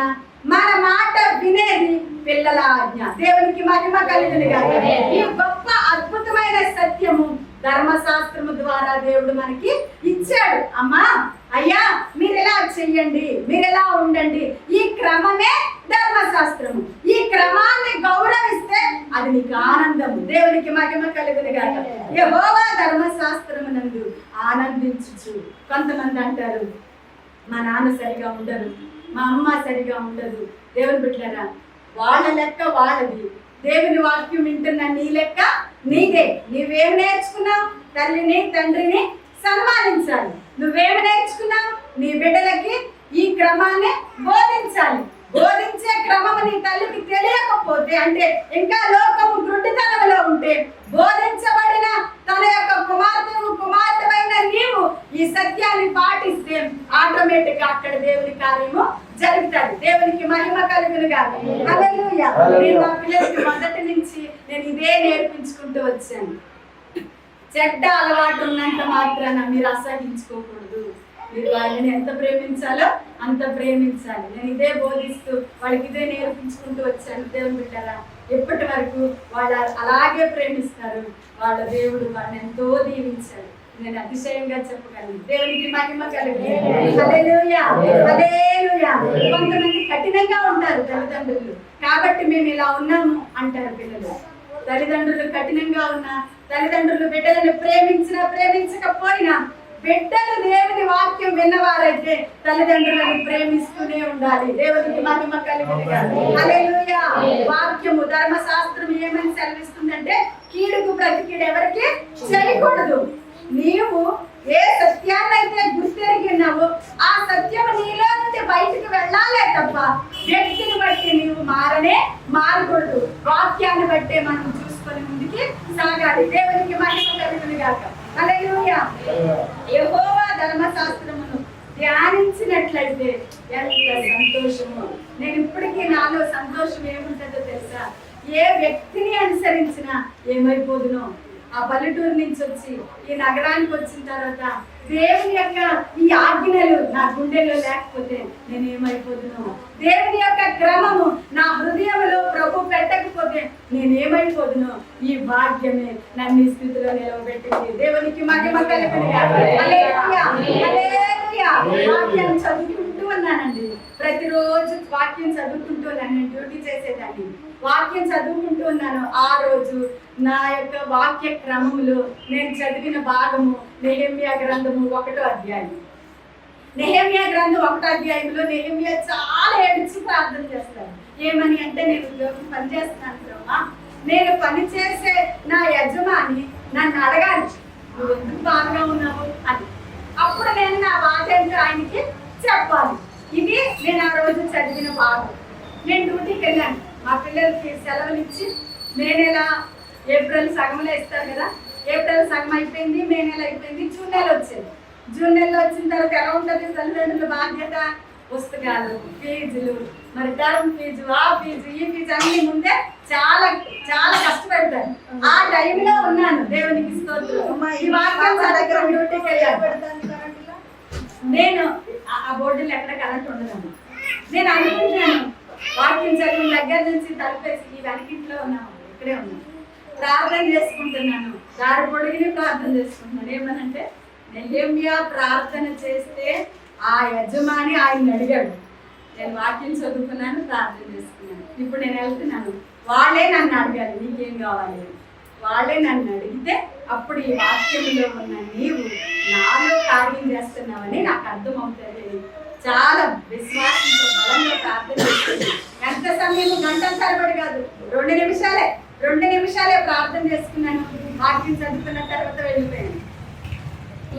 మన మాట వినేది పిల్లల ఆజ్ఞ. దేవునికి మహిమ కలుగును గాక. ఈ గొప్ప అద్భుతమైన సత్యము ధర్మశాస్త్రము ద్వారా దేవుడు మనకి ఇచ్చాడు. అమ్మా, అయ్యా, మీరు ఎలా చెయ్యండి, మీరు ఎలా ఉండండి, ఈ క్రమమే ధర్మశాస్త్రము. ఈ క్రమాన్ని గౌరవిస్తే అది నీకు ఆనందము. దేవునికి మహిమ కలుగును గాక. యెహోవా ధర్మశాస్త్రమునందు ఆనందించుచు. కొంతమంది అంటారు, మా నాన్న సరిగా ఉండరు, మా అమ్మ సరిగా ఉండదు. దేవుని బిడ్డలారా, వాళ్ళ లెక్క వాళ్ళది. దేవుని వాక్యం వింటున్న నీ లెక్క నీదే. నువ్వేమి నేర్చుకున్నావు? తల్లిని, తండ్రిని సన్మానించాలి. నువ్వేమి నేర్చుకున్నావు? నీ బిడ్డలకి ఈ క్రమాన్ని బోధించాలి. బోధించే క్రమం నీ తల్లికి తెలియకపోతే, అంటే ఇంకా లోకము గుడ్డితనంలో ఉంటే, బోధించబడిన తన యొక్క కుమార్తెవైన నీవు ఈ సత్యాన్ని పాటిస్తే ఆటోమేటిక్ గా అక్కడ దేవుని కార్యము జరుగుతుంది. దేవునికి మహిమ కలుగును గాక. హల్లెలూయా. నేను నా పిల్లలకి మొదటి నుంచి నేను ఇదే నేర్పించుకుంటూ వచ్చాను. చెడ్డ అలవాటు ఉన్నంత మాత్రాన మీరు అసహించుకోకూడదు. మీరు వాళ్ళని ఎంత ప్రేమించాలో అంత ప్రేమించాలి. నేను ఇదే బోధిస్తూ వాళ్ళకి ఇదే నేర్పించుకుంటూ వచ్చాను. దేవుని బిడ్డరా, ఎప్పటి వరకు వాళ్ళు అలాగే ప్రేమిస్తారు. వాళ్ళ దేవుడు వాళ్ళని ఎంతో దీవించాడు. నేను అతిశయంగా చెప్పగలను. దేవునికి మహిమ కలుగును. హల్లెలూయా, హల్లెలూయా. కొంతమంది కఠినంగా ఉంటారు తల్లిదండ్రులు, కాబట్టి మేము ఇలా ఉన్నాము అంటారు పిల్లలు. తల్లిదండ్రులు కఠినంగా ఉన్నా, తల్లిదండ్రులు బిడ్డలను ప్రేమించినా ప్రేమించకపోయినా, బిడ్డలు దేవుని వాక్యం విన్నవారైతే తల్లిదండ్రులను ప్రేమిస్తూనే ఉండాలి. దేవునికి మహిమ కలుగును గాక. హల్లెలూయా. వాక్యము, ధర్మశాస్త్రం ఏమని సెలవిస్తుందంటే, కీడుకు ప్రతికీడు ఎవరికి చేయకూడదు. నీవు ఏ సత్యాన్నైతే గుర్తెరిగినావో ఆ సత్యము నీలో నుండి బయటికి వెళ్ళాలే తప్ప వ్యక్తిని బట్టి నీవు మారకూడదు. వాక్యాన్ని బట్టే మనం చూసుకొని ముందుకి సాగాలి. దేవునికి మహిమ కలుగును గాక. హల్లెలూయా. యెహోవా ధర్మశాస్త్రమును ధ్యానించినట్లయితే ఎంత సంతోషము. నేను ఇప్పటికీ నాలో సంతోషం ఏముంటుందో తెలుసా? ఏ వ్యక్తిని అనుసరించినా ఏమైపోదునో. ఆ పల్లెటూరు నుంచి వచ్చి ఈ నగరానికి వచ్చిన తర్వాత దేవుని యొక్క ఈ ఆజ్ఞలు నా గుండెల్లో లేకపోతే నేను ఏమైపోదును? దేవుని యొక్క క్రమము నా హృదయంలో ప్రభు పెట్టకపోతే నేను ఏమైపోదును? ఈ భాగ్యమే నన్ను ఈ స్థితిలో నిలవబెట్టింది. దేవునికి మహిమ కలుగును గాక. హల్లెలూయా, హల్లెలూయా. వాక్యం చదువుకుంటూ ఉన్నానండి. ప్రతిరోజు వాక్యం చదువుకుంటూ ఉన్నాను. నేను డ్యూటీ చేసేదాన్ని. వాక్యం చదువుకుంటూ ఉన్నాను. ఆ రోజు నా యొక్క వాక్య క్రమములో నేను చదివిన భాగము నెహెమ్యా గ్రంథము 1వ అధ్యాయం. నెహెమ్యా గ్రంథం 1వ అధ్యాయంలో నెహెమ్యా చాలా ఏడ్చి ప్రార్థన చేస్తాను. ఏమని అంటే, నేను ఉద్యోగం పనిచేస్తున్నాను బ్రహ్మా, నేను పనిచేసే నా యజమాని నన్ను అడగాలి, నువ్వు ఎందుకు బాధగా ఉన్నావు అని. అప్పుడు నేను నా బాధ ఏంటో ఆయనకి చెప్పాలి. ఇది నేను ఆ రోజు చదివిన భాగం. నేను డ్యూటీకి వెళ్ళాను. మా పిల్లలకి సెలవులు ఇచ్చి మే నెల, ఏప్రిల్ సగంలో ఇస్తారు కదా, ఏప్రిల్ సగం అయిపోయింది, మే నెల అయిపోయింది, జూన్ నెల వచ్చింది. జూన్ నెలలో వచ్చిన తర్వాత ఎలా ఉంటుంది తల్లిదండ్రుల బాధ్యత? పుస్తకాలు, ఫీజులు, మరి టర్మ్ ఫీజు, ఆ ఫీజు, ఈ ఫీజు అన్ని ముందే చాలా చాలా కష్టపడతాను. ఆ టైంలో ఉన్నాను. దేవునికి స్తోత్రం. ఈ వాక్యం చదువుకొని డ్యూటీకి వెళ్ళాను. నేను ఆ బోర్డులో ఎక్కడ కరెంట్ ఉండదమ్మా. నేను అనుకుంటున్నాను వాక్యం చదివిన దగ్గర నుంచి తలుపేసి ఈ వెనకింట్లో ఉన్నాము, ఇక్కడే ఉన్నాను, ప్రార్థన చేసుకుంటున్నాను. దారి పొడిగిని ప్రార్థన చేసుకుంటున్నాను. ఏమనంటే నెహెమ్యా ప్రార్థన చేస్తే ఆ యజమాని ఆయన అడిగాడు. నేను వాక్యం చదువుకున్నాను, ప్రార్థన చేసుకున్నాను. ఇప్పుడు నేను వెళ్తున్నాను. వాళ్ళే నన్ను అడిగారు నీకేం కావాలి. వాళ్ళే నన్ను అడిగితే అప్పుడు ఈ వాక్యంలో ఉన్న నీవు నాలో కార్యం చేస్తున్నావని నాకు అర్థమవుతుంది. చాలా విశ్వాసంతో బలంగా ప్రార్థన చేస్తుంది. ఎంత సమయం, గంటల తరబడి కాదు, 2 నిమిషాలే ప్రార్థన చేసుకున్నాను. వాక్యం చదువుకున్న తర్వాత వెళ్ళిపోయాను.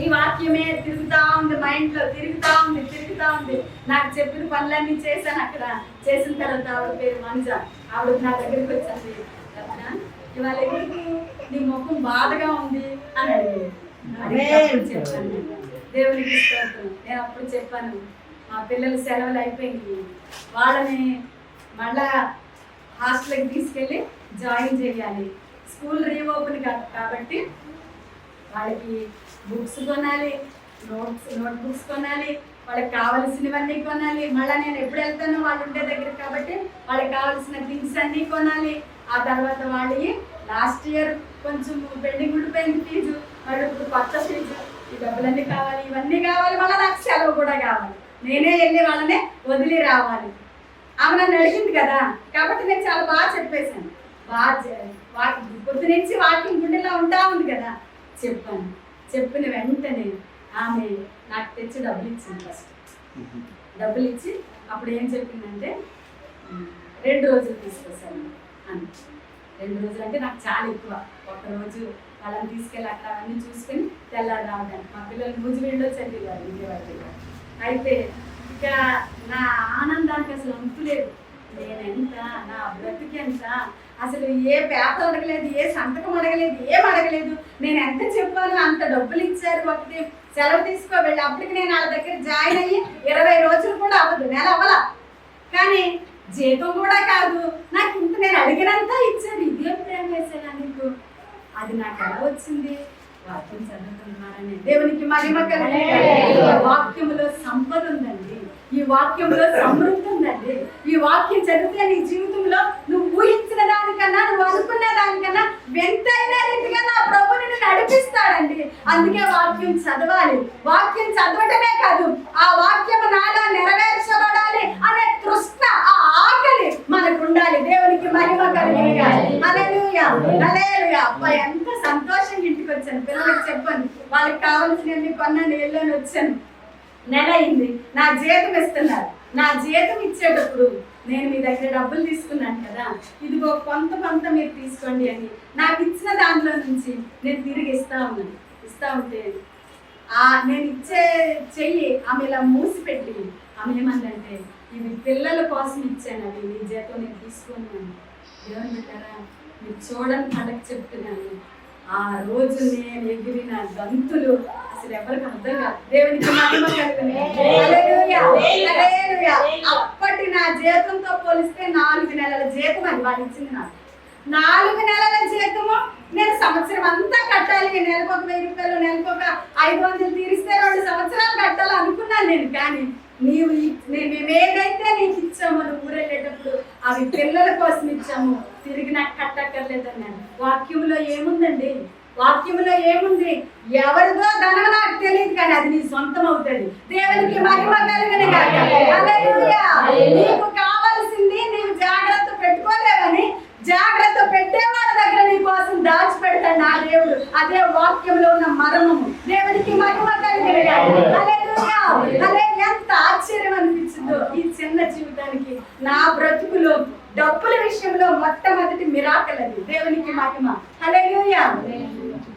ఈ వాక్యమే తిరుగుతా ఉంది, మైండ్లో తిరుగుతా ఉంది. నాకు చెప్పిన పనులన్నీ చేశాను. అక్కడ చేసిన తర్వాత ఆవిడ పేరు మంజ, ఆవిడ నా దగ్గరికి వచ్చింది. ఇవాళ ఎందుకు నీ ముఖం బాధగా ఉంది అని అడిగాను. చెప్పాను దేవునికి స్తోత్రం. నేను అప్పుడు చెప్పాను మా పిల్లలు సెలవులు అయిపోయింది, వాళ్ళని మళ్ళా హాస్టల్కి తీసుకెళ్ళి జాయిన్ చేయాలి. స్కూల్ రీఓపెన్ కాబట్టి వాళ్ళకి బుక్స్ కొనాలి, నోట్ బుక్స్ కొనాలి, వాళ్ళకి కావాల్సినవన్నీ కొనాలి. మళ్ళీ నేను ఎప్పుడు వెళ్తానో వాళ్ళు ఉండే దగ్గర కాబట్టి వాళ్ళకి కావాల్సిన థింగ్స్ అన్నీ కొనాలి. ఆ తర్వాత వాళ్ళకి లాస్ట్ ఇయర్ కొంచెం పెండింగ్ ఉండిపోయింది ఫీజు, వాళ్ళు ఇప్పుడు కొత్త ఫీజు, ఈ డబ్బులన్నీ కావాలి, ఇవన్నీ కావాలి. మళ్ళీ నాకు సెలవు కూడా కావాలి. నేనే వెళ్ళి వాళ్ళనే వదిలి రావాలి. ఆమె నన్ను అడిగింది కదా కాబట్టి నేను చాలా బాగా చెప్పేశాను. పొద్దు నుంచి వాకింగ్ గుండెలా ఉంటా ఉంది కదా చెప్పాను. చెప్పిన వెంటనే ఆమె నాకు తెచ్చి డబ్బులు ఇచ్చింది. ఫస్ట్ డబ్బులు ఇచ్చి అప్పుడు ఏం చెప్పిందంటే 2 రోజులు తీసుకొస్తాను అని. 2 రోజులు అంటే నాకు చాలా ఎక్కువ. ఒకరోజు వాళ్ళని తీసుకెళ్ళి అక్కడ అవన్నీ చూసుకొని తెల్లారి రావడానికి. మా పిల్లలు నూజివీడులో చదివారు, విజయవాడ. అయితే ఇక నా ఆనందానికి అసలు అంతులేదు. నేనెంత, నా బ్రతికి ఎంత, అసలు ఏ పేపర్ అడగలేదు, ఏ సంతకం అడగలేదు, ఏం అడగలేదు. నేను ఎంత చెప్పాను అంత డబ్బులు ఇచ్చారు. ఒకటి సెలవు తీసుకోబెళ్ళి అప్పటికి నేను వాళ్ళ దగ్గర జాయిన్ అయ్యి 20 రోజులు కూడా అవ్వదు, నెల అవ్వాల. కానీ జీతం కూడా కాదు, నాకు ఇంత నేను అడిగినంత ఇచ్చారు. ఇదేం ప్రేమ వేసాను నీకు. అది నాకు ఎలా వచ్చింది? వాక్యం చదువుతున్నారని. దేవునికి మహిమ కలుగుతుంది. వాక్యములో సంపద ఉందండి, ఈ వాక్యంలో సమృద్ధి ఉందండి. ఈ వాక్యం చదివితే నీ జీవితంలో నువ్వు ఊహించిన దానికన్నా, నువ్వు అనుకున్న దానికన్నా వింతైన రీతిగా నా ప్రభు నిన్ను నడిపిస్తాడండి. అందుకే వాక్యం చదవాలి. వాక్యం చదవటమే కాదు, ఆ వాక్యం నాలో నెరవేర్చబడాలి అనే తృష్ణ, ఆ ఆకలి మనకు ఉండాలి. దేవునికి మహిమ కలుగుతుంది. హల్లెలూయా, హల్లెలూయా. అబ్బా ఎంత సంతోషంగా ఇంటికి వచ్చాను. పిల్లలకు చెప్పాను, వాళ్ళకి కావాల్సినవి కొన్నాను, వెళ్ళని వచ్చాను. నెల అయింది, నా జీతం ఇస్తున్నారు. నా జీతం ఇచ్చేటప్పుడు నేను మీ దగ్గర డబ్బులు తీసుకున్నాను కదా, ఇదిగో కొంత మీరు తీసుకోండి అని నాకు ఇచ్చిన దాంట్లో నుంచి నేను తిరిగి ఇస్తా ఉంటే నేను ఇచ్చే చెయ్యి ఆమె ఇలా మూసిపెట్టి ఆమె ఏమందంటే ఇవి పిల్లల కోసం ఇచ్చాను, అవి నీ జీతం నేను తీసుకున్నాను. దేవుని బిడ్డరా, మీరు చూడని పండగ చెప్తున్నాను. ఆ రోజు నేను ఎగిరిన గంతులు అసలు ఎవరికి అర్థం కాదు. దేవునికి మహిమ కలుగుతుంది. హల్లెలూయా, హల్లెలూయా. అప్పటి నా జీతంతో పోలిస్తే 4 నెలల జీతం అది వాళ్ళు ఇచ్చింది. నాకు 4 నెలల జీతము నేను సంవత్సరం అంతా కట్టాలి. నెలకు ఒక 1000 రూపాయలు, నెలకు ఒక 500 తీరిస్తే 2 సంవత్సరాలు కట్టాలి అనుకున్నాను నేను. కానీ మేము ఏదైతే నీకు ఇచ్చామో నువ్వు ఊరెళ్ళేటప్పుడు అవి పిల్లల కోసం ఇచ్చాము, తిరిగి నాకు కట్టక్కర్లేదన్నాను. వాక్యంలో ఏముందండి? వాక్యంలో ఏముంది? ఎవరిదో ధనం నాకు తెలియదు, కానీ అది నీ సొంతం అవుతుంది. దేవునికి మహిమ కలుగును గాక. హల్లెలూయా. నీకు కావాల్సింది నీవు జాగ్రత్త పెట్టుకోలేవని జాగ్రత్త పెట్టే వాళ్ళ దగ్గర నీ కోసం దాచిపెడతాడు నా దేవుడు. అదే వాక్యంలో ఉన్న మర్మము. దేవునికి మహిమ కలుగును గాక. హల్లెలూయా, హల్లెలూయా. ఎంత ఆశ్చర్యం అనిపించిందో ఈ చిన్న జీవితానికి. నా బ్రతుకులో డబ్బుల విషయంలో మొట్టమొదటి మిరాకిల్ అది. దేవునికి మహిమ. హల్లెలూయా.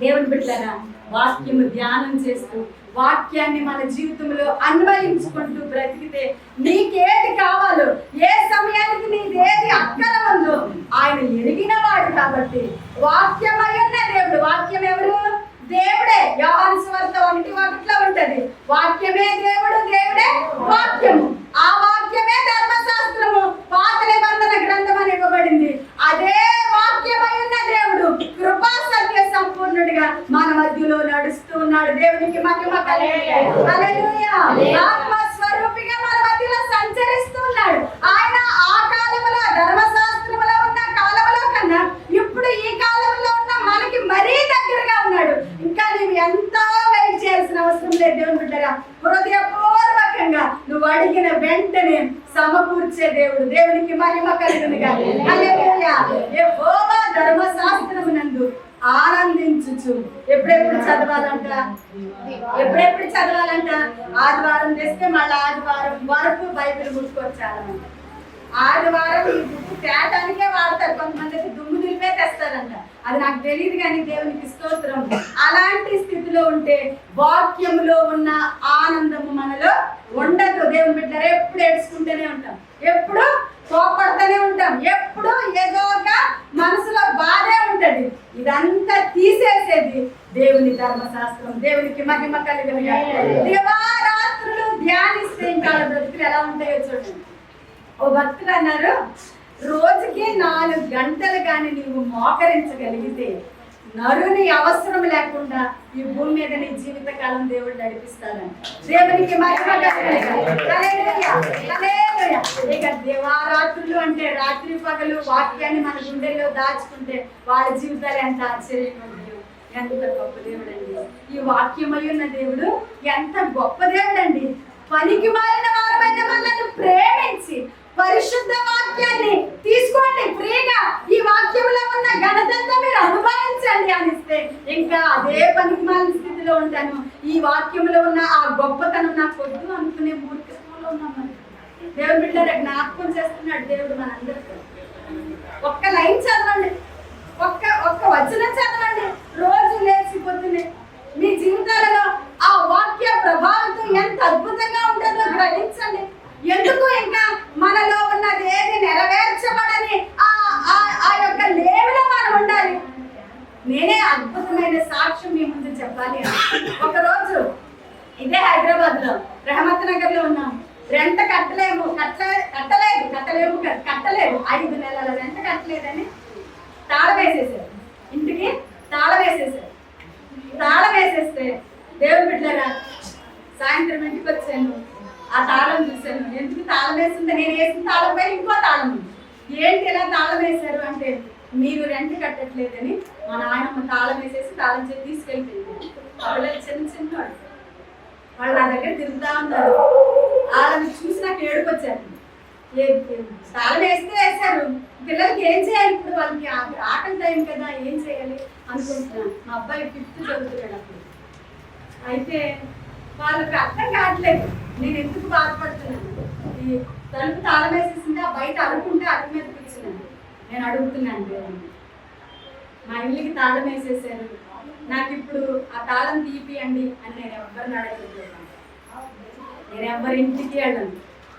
దేవుని బిడ్డలారా, వాక్యము ధ్యానం చేస్తూ వాక్యాన్ని మన జీవితంలో అన్వయించుకుంటూ బ్రతికితే నీకేది కావాలో, ఏ సమయానికి నీదేది అక్కర ఉందో ఆయన ఎరిగిన వాడు. కాబట్టి వాక్యమయ్యున్న దేవుడు. వాక్యం ఎవరు? దేవుడే. యోహాను సువార్త 1:1 ఉంటది, వాక్యమే దేవుడు, దేవుడే వాక్యము. ఆ ఉన్నాడు. దేవునికి మహిమ కలుగును. హల్లెలూయా. ఆత్మ స్వరూపిగా మన మధ్యలో సంచరిస్తున్నాడు. ఆయన ఆ కాలంలో ధర్మశాస్త్రములో ఉన్న కాలంలో కన్నా ఇప్పుడు ఈ కాలంలో ఉన్న మనకి మరీ దగ్గరగా ఉన్నాడు. ఇంకా నువ్వు ఎంతో వెయిట్ చేయాల్సిన అవసరం లేదు. దేవుని బిడ్డగా హృదయపూర్వకంగా నువ్వు అడిగిన వెంటనే సమకూర్చే దేవుడు. దేవునికి మహిమ కలుగును గాక. హల్లెలూయా. యెహోవా ధర్మశాస్త్రమునందు ఆనందించుచు. ఎప్పుడెప్పుడు చదవాలంట? ఎప్పుడెప్పుడు చదవాలంట? ఆదివారం తెస్తే మళ్ళీ ఆదివారం వరకు బైబిల్ గుర్తుకొచ్చాలంట. ఆదివారం ఈ బుక్ తేటానికే వాడతారు. కొంతమందికి దుమ్ము దులిపే తెస్తారంట. అది నాకు తెలియదు కానీ దేవునికి స్తోత్రం. అలాంటి స్థితిలో ఉంటే వాక్యములో ఉన్న ఆనందము మనలో ఉండదు. దేవుని బిడ్డలు ఎప్పుడు ఏడ్చుకుంటూనే ఉంటాం, ఎప్పుడు కోపడుతూనే ఉంటాం, ఎప్పుడు ఏదో ఒక మనసులో బాధే ఉంటది. ఇదంతా తీసేసేది దేవుని ధర్మశాస్త్రం. దేవునికి మహిమ కలుగును గాక. దివారాత్రులు ధ్యానిస్తే ఇంకా బ్రతుకులు ఎలా ఉంటాయో చూడండి. ఓ భక్తులు అన్నారు, రోజుకి 4 గంటలు కానీ నీవు మోకరించగలిగితే నరుని అవసరం లేకుండా ఈ భూమి మీద నీ జీవితకాలం దేవుడు నడిపిస్తాడంట. దేవునికి మహిమ కలుగును గాక. హల్లెలూయా. హల్లెలూయా. ఇక దివారాత్రులు అంటే రాత్రి పగలు వాక్యాన్ని మన గుండెల్లో దాచుకుంటే వాళ్ళ జీవితాలు ఎంత ఆశ్చర్యంగా ఉంటాయో. ఎంత గొప్ప దేవుడు అండి ఈ వాక్యమై ఉన్న దేవుడు. ఎంత గొప్ప దేవుడు అండి. పనికి మాలిన వారమైన మనల్ని ప్రేమించి పరిశుద్ధ వాక్యాన్ని తీసుకోండి ఫ్రీగా, ఈ వాక్యంలో ఉన్న ఘనతంతా మీరు అనుభవించండి అనిస్తే ఇంకా అదే పనికి మాలిన స్థితిలో ఉంటాను. ఈ వాక్యంలో ఉన్న ఆ గొప్పతనం నాకు వద్దు అనుకునే మూర్ఖత్వంలో ఉన్నాం. దేవుని బిడ్డలు జ్ఞాపకం చేస్తున్నాడు దేవుడు మనందరికీ. ఒక్క లైన్ చదవండి, ఒక్క వచనం చదవండి. రోజు లేచిపోతుంది మీ జీవితాలలో ఆ వాక్య ప్రభావితం ఎంత అద్భుతంగా ఉంటుందో గ్రహించండి. ఎందుకు ఇంకా మనలో ఉన్నది ఏది నెరవేర్చబడని ఆ యొక్క లేమిలో మనం ఉండాలి. నేనే అద్భుతమైన సాక్ష్యం మీ ముందు చెప్పాలి. ఒకరోజు ఇదే హైదరాబాద్ లో రహమత్ నగర్ లో ఉన్నాం. రెంట్ కట్టలేదు 5 నెలల రెంట్ కట్టలేదని తాళం వేసేసారు. ఇంటికి తాళం వేసేసారు. తాళం వేసేస్తే దేవుని బిడ్డరా సాయంత్రం ఇంటికి వచ్చాను. ఆ తాళం చూశాను. ఎందుకు తాళం వేసింది? నేను వేసిన తాళం పైన ఇంకో తాళం ఉంది. ఏంటి ఇలా తాళం వేశారు అంటే, మీరు రెంట్ కట్టట్లేదని మా నాయనమ్మ తాళం వేసేసి తాళం చేసి తీసుకెళ్ళిపోయింది. పిల్లలు చిన్న వాళ్ళు నా దగ్గర తిరుగుతా ఉన్నారు. వాళ్ళని చూసి నాకు ఏడుపు వచ్చారు. తాళం వేస్తే వేశారు, పిల్లలకి ఏం చేయాలి ఇప్పుడు? వాళ్ళకి ఆకలి టైం కదా, ఏం చేయాలి అనుకుంటున్నాను. మా అబ్బాయి 5th చదువుతున్నాడు అప్పుడు. అయితే వాళ్ళకి అర్థం కావట్లేదు నేను ఎందుకు బాధపడుతున్నాను. ఈ తలుపు తాళం వేసేసింది, ఆ బయట అడుగుంటే అడుగు మీద కూర్చున్నాను. నేను అడుగుతున్నాను దేవుని, మా ఇల్లుకి తాళం వేసేసారు, నాకు ఇప్పుడు ఆ తాళం తీపియండి అని నేను ఎవ్వరిని అడగలేదు. నేను ఎవరింటికి వెళ్ళను.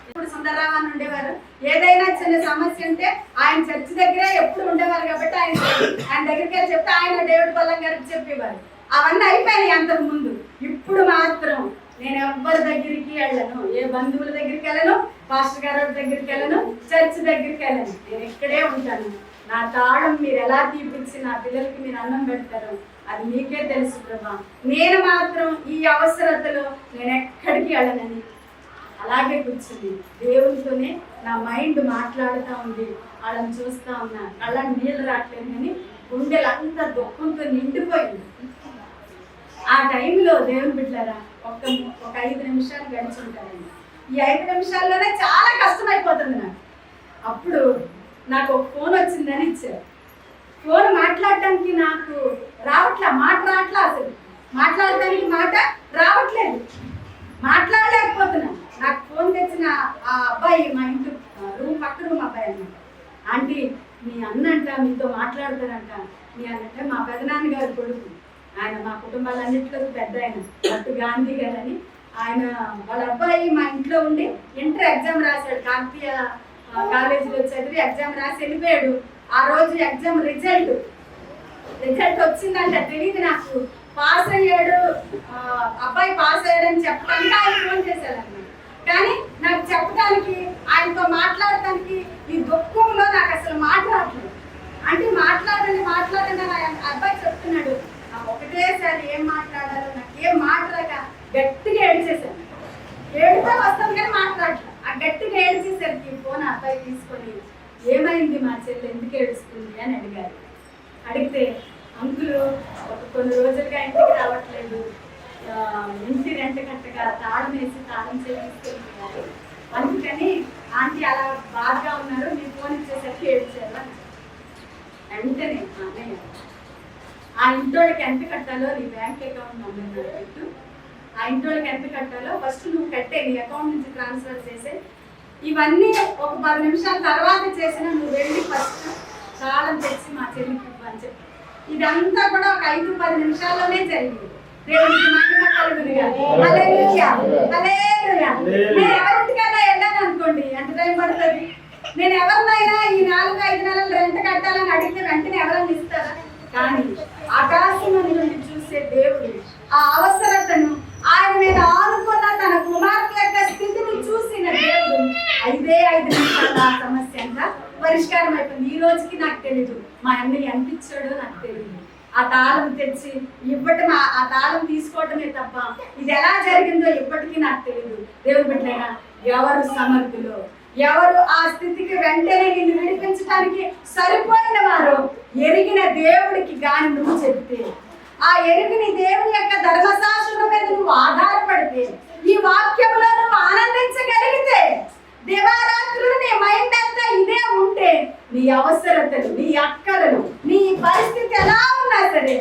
ఇప్పుడు సుందరరావు అని ఉండేవారు. ఏదైనా చిన్న సమస్య ఉంటే ఆయన చర్చి దగ్గరే ఎప్పుడు ఉండేవారు కాబట్టి ఆయన దగ్గరికి వెళ్ళి చెప్తే ఆయన డేవిడ్ పల్లం గారికి చెప్పేవారు. అవన్నీ అయిపోయినాయి అంతకు ముందు. ఇప్పుడు మాత్రం నేను ఎవ్వరి దగ్గరికి వెళ్ళను, ఏ బంధువుల దగ్గరికి వెళ్ళను, పాస్టర్ గారి దగ్గరికి వెళ్ళను, చర్చ్ దగ్గరికి వెళ్ళను. నేను ఇక్కడే ఉంటాను. నా తాళం మీరు ఎలా తీపిచ్చి నా పిల్లలకి మీరు అన్నం పెడతారు అది మీకే తెలుసు ప్రభా. నేను మాత్రం ఈ అవసరతలో నేను ఎక్కడికి వెళ్ళనని అలాగే కూర్చుంది. దేవునితోనే నా మైండ్ మాట్లాడుతూ ఉంది. వాళ్ళని చూస్తూ ఉన్నా, కళ్ళని నీళ్ళు రావట్లేదు కానీ గుండెలు అంతా దుఃఖంతో నిండిపోయింది. ఆ టైంలో దేవుని బిడ్డలారా ఒక 5 నిమిషాలు గడిచి ఉంటానండి. ఈ 5 నిమిషాల్లోనే చాలా కష్టమైపోతుంది నాకు. అప్పుడు నాకు ఒక ఫోన్ వచ్చిందని ఇచ్చారు. ఫోన్ మాట్లాడటానికి నాకు మాట రావట్లా, అసలు మాట్లాడటానికి మాట రావట్లేదు, మాట్లాడలేకపోతున్నా. నాకు ఫోన్ తెచ్చిన ఆ అబ్బాయి మా ఇంటి పక్క రూమ్ అబ్బాయి అన్నమాట. ఆంటీ మీ అన్నంట మీతో మాట్లాడతారంట. మీ అన్నంటే మా పెదనాన్న గారి కొడుకు, ఆయన మా కుటుంబాలన్నింటిలో పెద్ద ఆయన అటు గాంధీ గారు అని. ఆయన వాళ్ళ అబ్బాయి మా ఇంట్లో ఉండి ఇంటర్ ఎగ్జామ్ రాశాడు. కాకతీయ కాలేజీలో చదివి ఎగ్జామ్ రాసి వెళ్ళిపోయాడు. ఆ రోజు ఎగ్జామ్ రిజల్ట్ వచ్చిందంట. తెలియదు నాకు. పాస్ అయ్యాడు, అబ్బాయి పాస్ అయ్యాడని చెప్పడానికి ఆయన ఫోన్ చేశాడన్నమాట. కానీ నాకు చెప్పడానికి, ఆయనతో మాట్లాడటానికి ఈ దుఃఖంలో నాకు అసలు మాట్లాడలేదు. అంటే మాట్లాడండి అని అబ్బాయి చెప్తున్నాడు. నాకు ఒకటేసారి ఏం మాట్లాడాలో నాకు గట్టిగా ఏడ్చేశాను. ఏడుతా వస్తుంది కానీ మాట్లాడలే. ఆ గట్టిగా ఏడ్చేసరికి ఫోన్ అబ్బాయి తీసుకొని ఏమైంది మా చెల్లి ఎందుకు ఏడుస్తుంది అని అడిగారు. అడిగితే అంకులు కొన్ని రోజులుగా ఇంటికి రావట్లేదు, ఇంటి రెంట కట్టగా తాళం వేసి తాళం చేయించుకుంటున్నారు, అందుకని ఆంటీ అలా బాగా ఉన్నారు, మీ ఫోన్ ఇచ్చేసరికి ఏడ్చారు అని. వెంటనే అన్నయ్య ఆ ఇంటోళ్ళకి ఎంత కట్టాలో నీ బ్యాంక్ అకౌంట్ నంబర్ పెట్టు, ఆ ఇంటోళ్ళకి ఎంత కట్టాలో ఫస్ట్ నువ్వు కట్టే, నీ అకౌంట్ నుంచి ట్రాన్స్ఫర్ చేసే, ఇవన్నీ ఒక 10 నిమిషాల తర్వాత చేసిన నువ్వు వెళ్ళి ఫస్ట్ తాళం తెచ్చి మా చెల్లికి ఇవ్వని చెప్పి. ఇదంతా కూడా ఒక 5-10 నిమిషాల్లోనే జరిగింది. దేవునికి మహిమ కలుగునుగా. హల్లెలూయా, హల్లెలూయా. నేను ఎవరింటికైనా వెళ్ళాను అనుకోండి, ఎంత టైం పడుతుంది? నేను ఎవరినైనా ఈ 4-5 నెలలు రెంట్ కట్టాలని అడిగితే వెంటనే ఎవరైనా ఇస్తారా? కానీ ఆకాశం నుండి చూసే దేవుడు ఆ అవసరతను, ఆయన మీద ఆనుకున్న తన కుమార్తె యొక్క స్థితిని చూసిన దేవుడు 5 నిమిషాల ఆ సమస్య అంతా పరిష్కారం అయిపోయింది. ఈ రోజుకి నాకు తెలియదు మా అన్నయ్య ఎంత ఇచ్చాడో నాకు తెలియదు. ఆ తాళం తెచ్చి ఇవ్వటం, ఆ తాళం తీసుకోవటమే తప్ప ఇది ఎలా జరిగిందో ఇప్పటికీ నాకు తెలియదు. దేవుడు బిడ్డలైనా ఎవరు సమర్థులో, ఎవరు ఆ స్థితికి వెంటనే నిన్ను విడిపించడానికి సరిపోయిన వారు ఎరిగిన దేవుడికి గాని నువ్వు చెప్తే, ఆ ఎరిగిన దేవుని యొక్క ధర్మశాస్త్రం మీద నువ్వు ఆధారపడితే, ఈ వాక్యంలో నువ్వు ఆనందించగలిగితే, దివారాత్రులు నీ మైండ్ అంతా ఇదే ఉంటే, నీ అవసరతలు, నీ అక్కలను, నీ పరిస్థితి ఎలా ఉన్నా సరే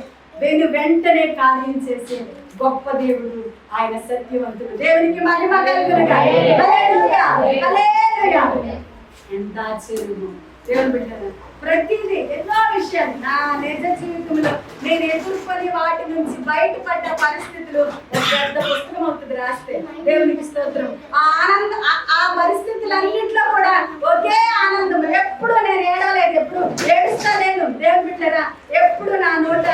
వెంటనే కార్యం చేసే గొప్ప దేవుడు ఆయన, సత్యవంతుడు. దేవునికి మహిమ కలుగునుగా. హల్లెలూయా, హల్లెలూయా. ఎంత ఆశ్చర్యము దేవుని బిడ్డలు. ప్రతిదీ ఎన్నో విషయాలు నా నిజ జీవితంలో నేను ఎదుర్కొని వాటి నుంచి బయటపడ్డ పరిస్థితులు పెద్ద పుస్తకం అవుతుంది రాస్తే. దేవునికి స్తోత్రం. ఆ పరిస్థితులన్నీ